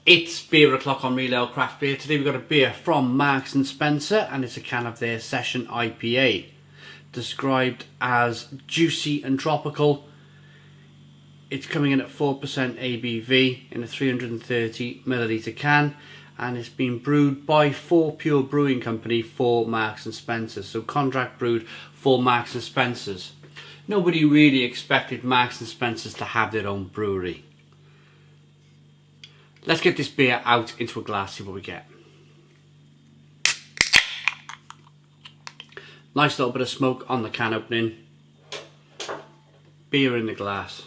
It's beer o'clock on Real Ale Craft Beer. Today we've got a beer from Marks and Spencer, and it's a can of their Session IPA, described as juicy and tropical. It's coming in at 4% ABV in a 330 milliliter can, and it's been brewed by 4Pure Brewing Company for Marks and Spencer. So contract brewed for Marks and Spencer's. Nobody really expected Marks and Spencer's to have their own brewery. Let's get this beer out into a glass, see what we get. Nice little bit of smoke on the can opening. Beer in the glass.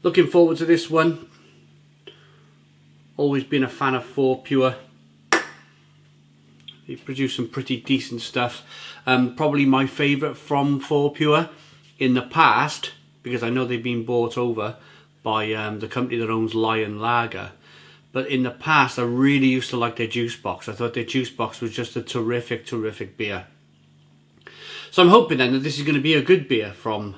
Looking forward to this one. Always been a fan of 4Pure. They produce some pretty decent stuff. Probably my favourite from 4Pure in the past, because I know they've been bought over by the company that owns Lion Lager. But in the past, I really used to like their juice box. I thought their juice box was just a terrific, terrific beer. So I'm hoping then that this is going to be a good beer from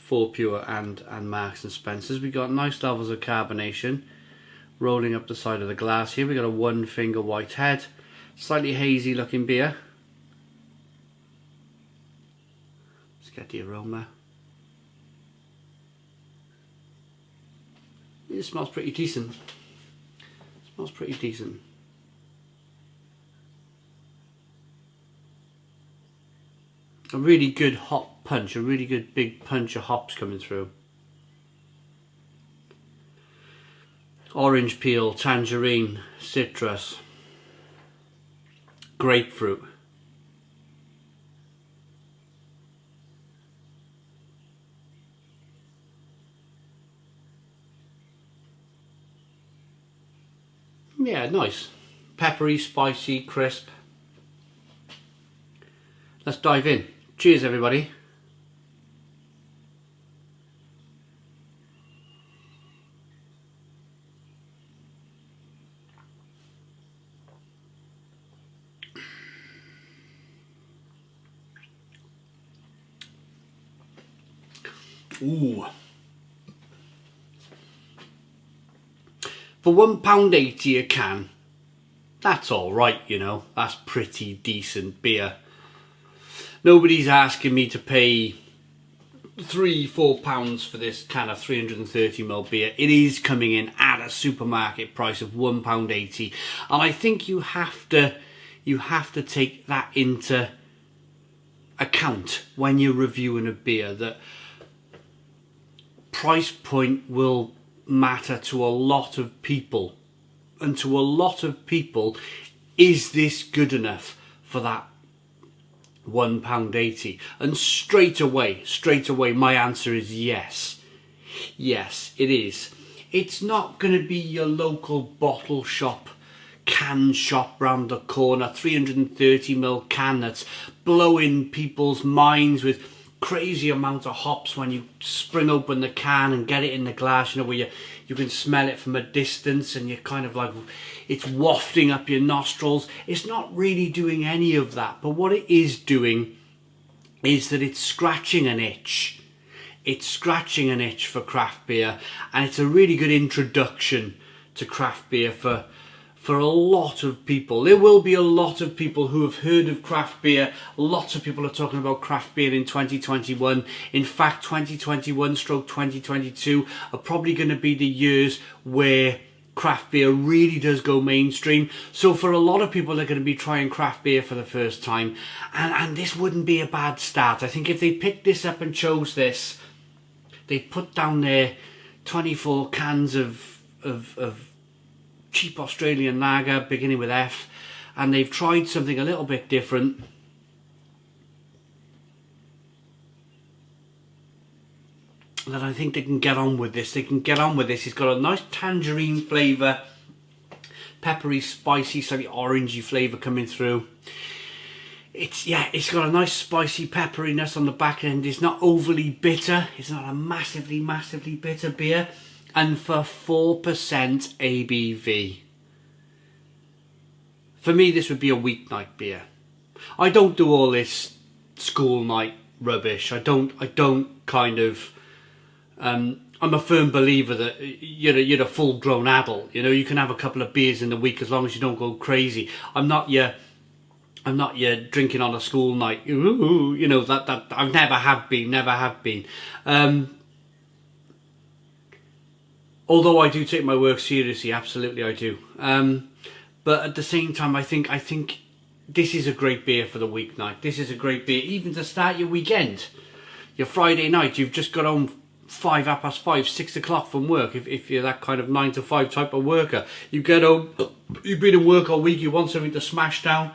4Pure and Marks and Spencer's. We got nice levels of carbonation rolling up the side of the glass here. We got a one finger white head. Slightly hazy looking beer. Let's get the aroma. It smells pretty decent. Smells pretty decent. A really good hop punch, a really good big punch of hops coming through. Orange peel, tangerine, citrus, grapefruit. Yeah, nice. Peppery, spicy, crisp. Let's dive in. Cheers, everybody. Ooh. For £1.80 a can, that's alright, you know. That's pretty decent beer. Nobody's asking me to pay £3-4 for this can of 330ml beer. It is coming in at a supermarket price of £1.80, and I think you have to take that into account when you're reviewing a beer, that price point will matter to a lot of people, and to a lot of people, is this good enough for that £1.80? And straight away my answer is yes. Yes, it is. It's not going to be your local bottle shop, can shop round the corner, 330ml can that's blowing people's minds with crazy amount of hops when you spring open the can and get it in the glass, you know, where you can smell it from a distance and you're kind of like, it's wafting up your nostrils. It's not really doing any of that, but what it is doing is that it's scratching an itch. It's scratching an itch for craft beer, and it's a really good introduction to craft beer for a lot of people. There will be a lot of people who have heard of craft beer. Lots of people are talking about craft beer in 2021. In fact, 2021/2022 are probably going to be the years where craft beer really does go mainstream. So for a lot of people, they're going to be trying craft beer for the first time. And this wouldn't be a bad start. I think if they picked this up and chose this, they'd put down their 24 cans of cheap Australian lager beginning with F, and they've tried something a little bit different. That I think they can get on with this. It's got a nice tangerine flavour, peppery, spicy, slightly orangey flavour coming through. It's got a nice spicy pepperiness on the back end. It's not overly bitter. It's not a massively bitter beer. And for 4% ABV. For me, this would be a weeknight beer. I don't do all this school night rubbish. I don't kind of. I'm a firm believer that you're a full-grown adult. You know, you can have a couple of beers in the week as long as you don't go crazy. I'm not your drinking on a school night. You know, that I've never have been. Although I do take my work seriously, absolutely I do. But at the same time, I think this is a great beer for the weeknight. This is a great beer even to start your weekend. Your Friday night, you've just got home 5:30, 6 o'clock from work. If you're that kind of 9 to 5 type of worker, you get home, you've been in work all week, you want something to smash down.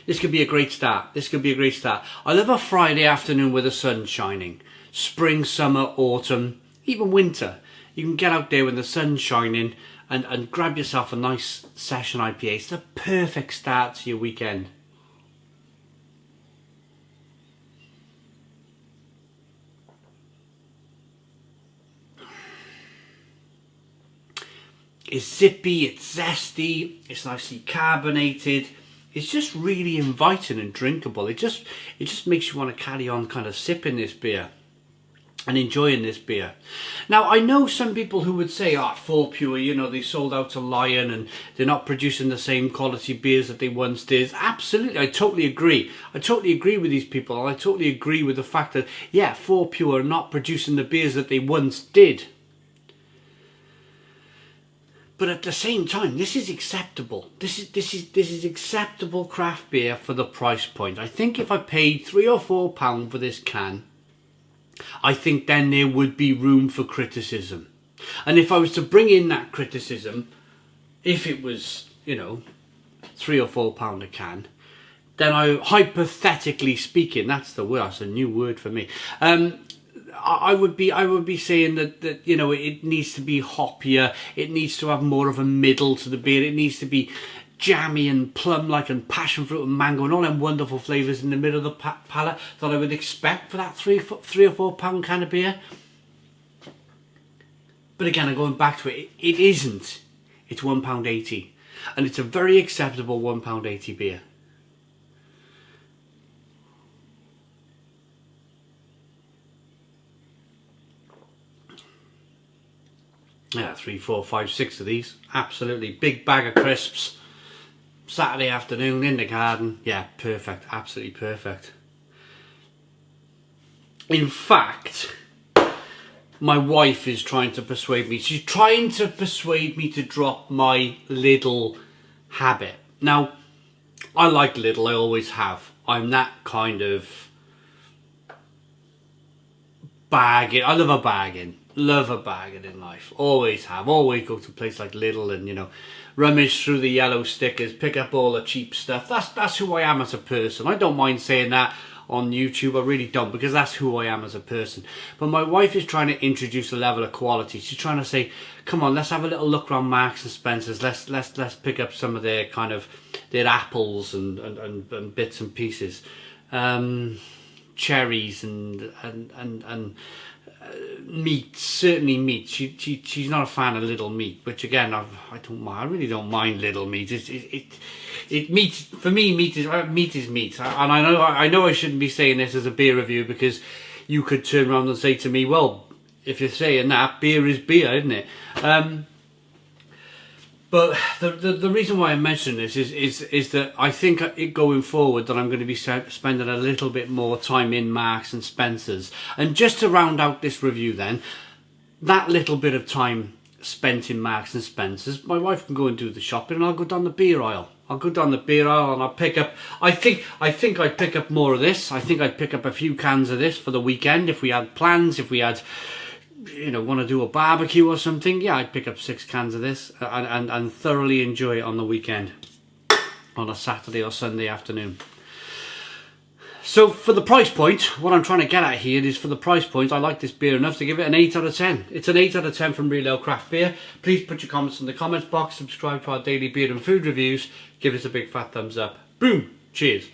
This could be a great start. I love a Friday afternoon with the sun shining. Spring, summer, autumn, even winter. You can get out there when the sun's shining and grab yourself a nice session IPA. It's the perfect start to your weekend. It's zippy, it's zesty, it's nicely carbonated. It's just really inviting and drinkable. It just makes you want to carry on kind of sipping this beer and enjoying this beer. Now, I know some people who would say, 4Pure, you know, they sold out to Lion and they're not producing the same quality beers that they once did. Absolutely, I totally agree. I totally agree with these people. And I totally agree with the fact that, 4Pure are not producing the beers that they once did. But at the same time, this is acceptable. This is acceptable craft beer for the price point. I think if I paid £3 or £4 for this can, I think then there would be room for criticism. And if I was to bring in that criticism, if it was, you know, £3 or £4 a can, then hypothetically speaking, that's the word, that's a new word for me. I would be saying that you know, it needs to be hoppier. It needs to have more of a middle to the beer. It needs to be jammy and plum-like and passion fruit and mango and all them wonderful flavours in the middle of the palate that I would expect for that £3 or £4 can of beer. But again, I'm going back to it. It isn't. It's £1.80, and it's a very acceptable £1.80 beer. Yeah, 3, 4, 5, 6 of these. Absolutely. Big bag of crisps. Saturday afternoon in the garden. Yeah, perfect. Absolutely perfect. In fact, my wife is trying to persuade me. She's trying to persuade me to drop my Lidl habit. Now, I like Lidl. I always have. I'm that kind of bargain. I love a bargain. Love a bargain in life. Always have. Always go to a place like Lidl and, you know, rummage through the yellow stickers, pick up all the cheap stuff. That's who I am as a person. I don't mind saying that on YouTube. I really don't, because that's who I am as a person. But my wife is trying to introduce a level of quality. She's trying to say, come on, let's have a little look around Marks and Spencer's. Let's pick up some of their kind of their apples and bits and pieces, cherries and meat, certainly meat. She's not a fan of Lidl meat, which again, I don't mind. I really don't mind Lidl meat. It meat for me. Meat is meat. And I know I shouldn't be saying this as a beer review, because you could turn around and say to me, well, if you're saying that, beer is beer, isn't it? But the reason why I mention this is that I think going forward that I'm going to be spending a little bit more time in Marks and Spencer's. And just to round out this review then, that little bit of time spent in Marks and Spencer's, my wife can go and do the shopping and I'll go down the beer aisle. I'll go down the beer aisle and I'll pick up, I think I'd pick up more of this. I think I'd pick up a few cans of this for the weekend if we had plans, if we had, you know, want to do a barbecue or something. Yeah, I'd pick up 6 cans of this and thoroughly enjoy it on the weekend, on a Saturday or Sunday afternoon. So for the price point, what I'm trying to get at here is, for the price point, I like this beer enough to give it an 8 out of 10. It's an 8 out of 10 from Real Ale Craft Beer. Please put your comments in the comments box, subscribe to our daily beer and food reviews, give us a big fat thumbs up. Boom! Cheers.